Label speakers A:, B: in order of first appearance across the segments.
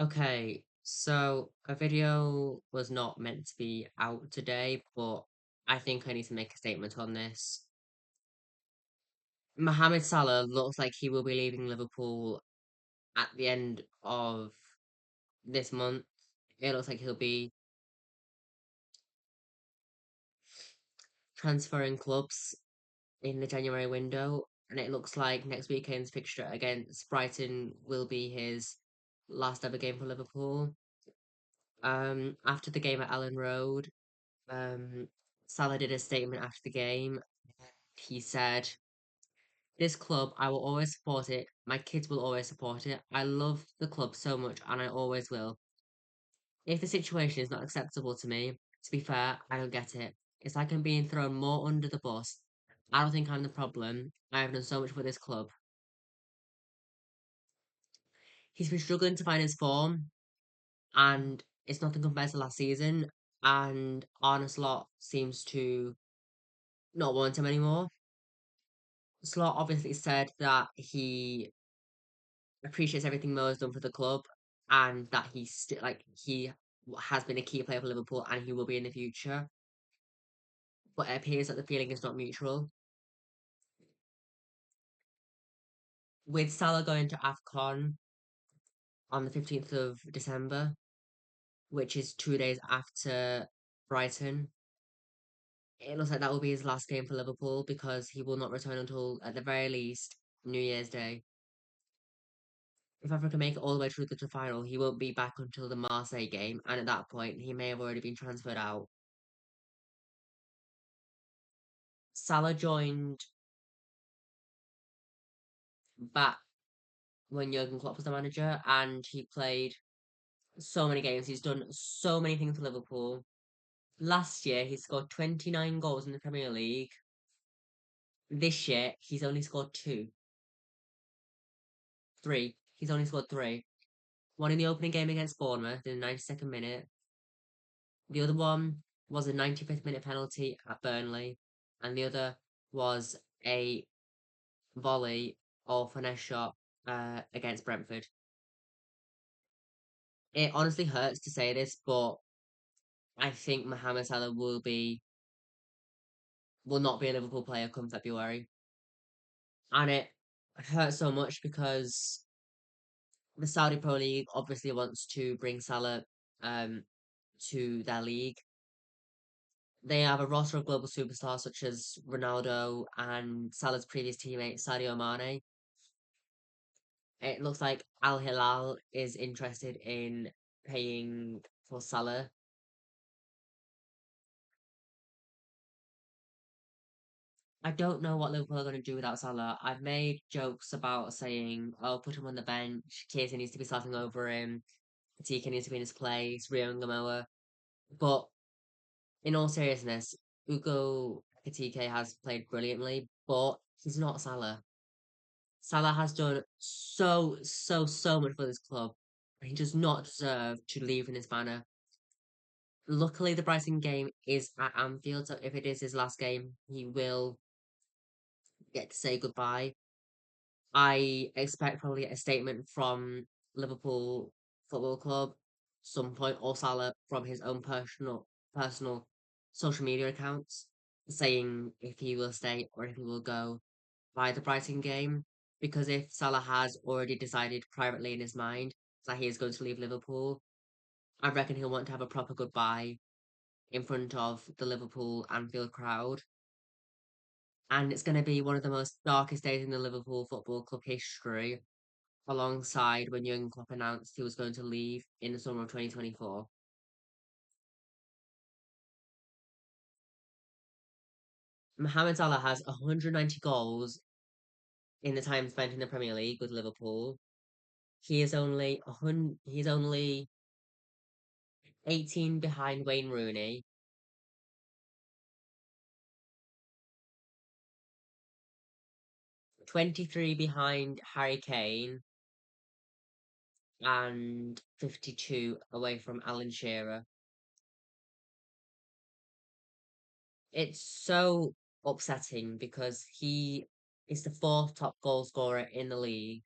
A: Okay, so a video was not meant to be out today, but I think I need to make a statement on this. Mohamed Salah looks like he will be leaving Liverpool at the end of this month. It looks like he'll be transferring clubs in the January window, and it looks like next weekend's fixture against Brighton will be his last ever game for Liverpool. After the game at Ellen Road, Um, Salah did a statement after the game. He said, "This club, I will always support it. My kids will always support it. I love the club so much, and I always will. If the situation is not acceptable to me, to be fair, I don't get it. It's like I'm being thrown more under the bus. I don't think I'm the problem. I have done so much for this club." He's been struggling to find his form, and it's nothing compared to last season. And Arne Slot seems to not want him anymore. Slot obviously said that he appreciates everything Mo has done for the club, and that he's still he has been a key player for Liverpool, and he will be in the future. But it appears that the feeling is not mutual. With Salah going to AFCON on the 15th of December, which is 2 days after Brighton, it looks like that will be his last game for Liverpool because he will not return until, at the very least, New Year's Day. If Africa make it all the way through to the final, he won't be back until the Marseille game, and at that point, he may have already been transferred out. Salah joined back when Jurgen Klopp was the manager, and he played so many games. He's done so many things for Liverpool. Last year, he scored 29 goals in the Premier League. This year, he's only scored three. He's only scored three. One in the opening game against Bournemouth in the 92nd minute. The other one was a 95th minute penalty at Burnley, and the other was a volley or finesse shot against Brentford. It honestly hurts to say this, but I think Mohamed Salah will not be a Liverpool player come February. And it hurts so much because the Saudi Pro League obviously wants to bring Salah um to their league. They have a roster of global superstars such as Ronaldo and Salah's previous teammate Sadio Mane. It looks like Al Hilal is interested in paying for Salah. I don't know what Liverpool are going to do without Salah. I've made jokes about saying, "Oh, put him on the bench. Keita needs to be starting over him. Katika needs to be in his place. Rio and Gamoa." But in all seriousness, Ugo Ekitike has played brilliantly, but he's not Salah. Salah has done so much for this club. He does not deserve to leave in this manner. Luckily, the Brighton game is at Anfield, so if it is his last game, he will get to say goodbye. I expect probably a statement from Liverpool Football Club some point, or Salah from his own personal social media accounts saying if he will stay or if he will go by the Brighton game. Because if Salah has already decided privately in his mind that he is going to leave Liverpool, I reckon he'll want to have a proper goodbye in front of the Liverpool Anfield crowd. And it's going to be one of the most darkest days in the Liverpool Football Club history, alongside when Jurgen Klopp announced he was going to leave in the summer of 2024. Mohamed Salah has 190 goals in the time spent in the Premier League with Liverpool. He's only 18 behind Wayne Rooney, 23 behind Harry Kane, and 52 away from Alan Shearer. It's so upsetting because he is the fourth top goal scorer in the league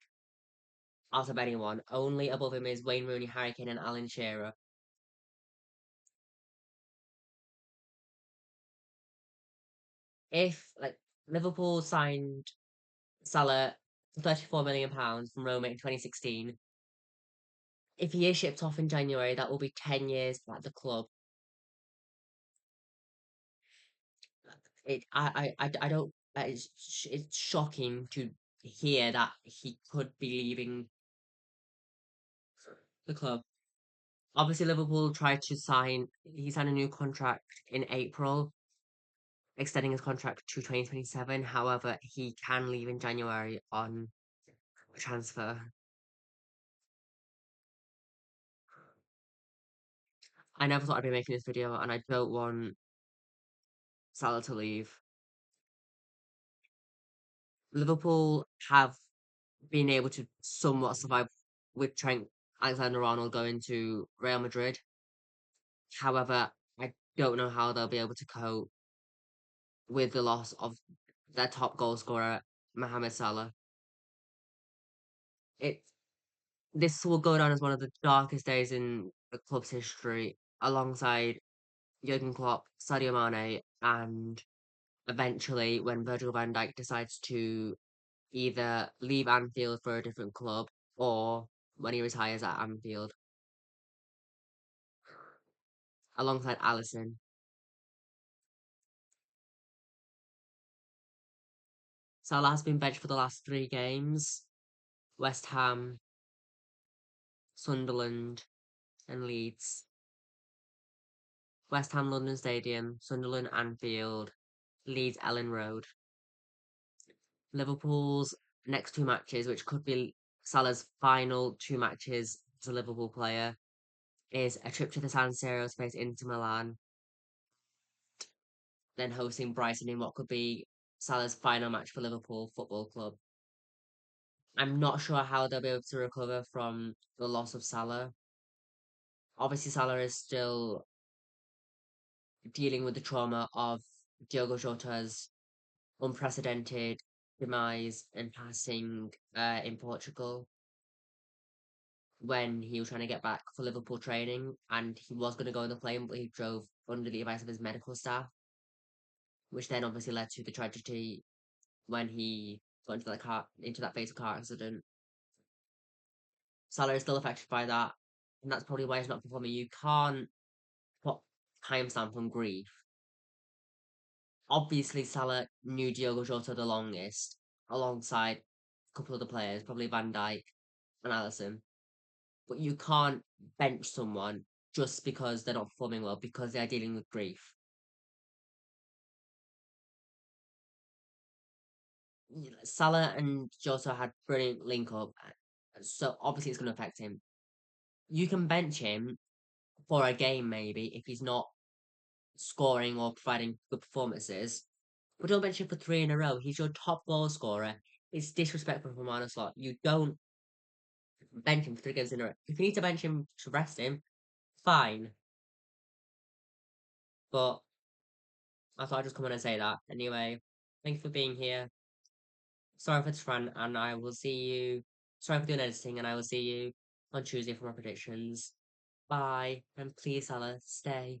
A: out of anyone. Only above him is Wayne Rooney, Harry Kane, and Alan Shearer. If like Liverpool signed Salah for £34 million from Roma in 2016, if he is shipped off in January, that will be 10 years at the club. I don't. It's shocking to hear that he could be leaving the club. Obviously, Liverpool tried to sign. He signed a new contract in April, extending his contract to 2027. However, he can leave in January on a transfer. I never thought I'd be making this video, and I don't want Salah to leave. Liverpool have been able to somewhat survive with Trent Alexander-Arnold going to Real Madrid. However, I don't know how they'll be able to cope with the loss of their top goal scorer, Mohamed Salah. It This will go down as one of the darkest days in the club's history, alongside Jurgen Klopp, Sadio Mane, and eventually when Virgil van Dijk decides to either leave Anfield for a different club or when he retires at Anfield, alongside Allison. Salah has been benched for the last three games: West Ham, Sunderland, and Leeds. West Ham London Stadium, Sunderland Anfield, Leeds Ellen Road. Liverpool's next two matches, which could be Salah's final two matches as a Liverpool player, is a trip to the San Siro to face Inter Milan, then hosting Brighton in what could be Salah's final match for Liverpool Football Club. I'm not sure how they'll be able to recover from the loss of Salah. Obviously, Salah is still dealing with the trauma of Diogo Jota's unprecedented demise and passing in Portugal when he was trying to get back for Liverpool training, and he was going to go on the plane, but he drove under the advice of his medical staff, which then obviously led to the tragedy when he got into that fatal car accident. Salah is still affected by that, and that's probably why he's not performing. You can't put timestamp on grief. Obviously, Salah knew Diogo Jota the longest, alongside a couple of the players, probably Van Dijk and Allison. But you can't bench someone just because they're not performing well because they're dealing with grief. Salah and Jota had brilliant link up, so obviously it's going to affect him. You can bench him for a game maybe if he's not scoring or providing good performances, but don't bench him for three in a row. He's your top goal scorer. It's disrespectful from Arne Slot. You don't bench him for three games in a row. If you need to bench him to rest him, fine. But I thought I'd just come on and say that. Anyway, thank you for being here. Sorry for this rant, and I will see you. Sorry for doing editing, and I will see you on Tuesday for my predictions. Bye, and please, Salah, stay.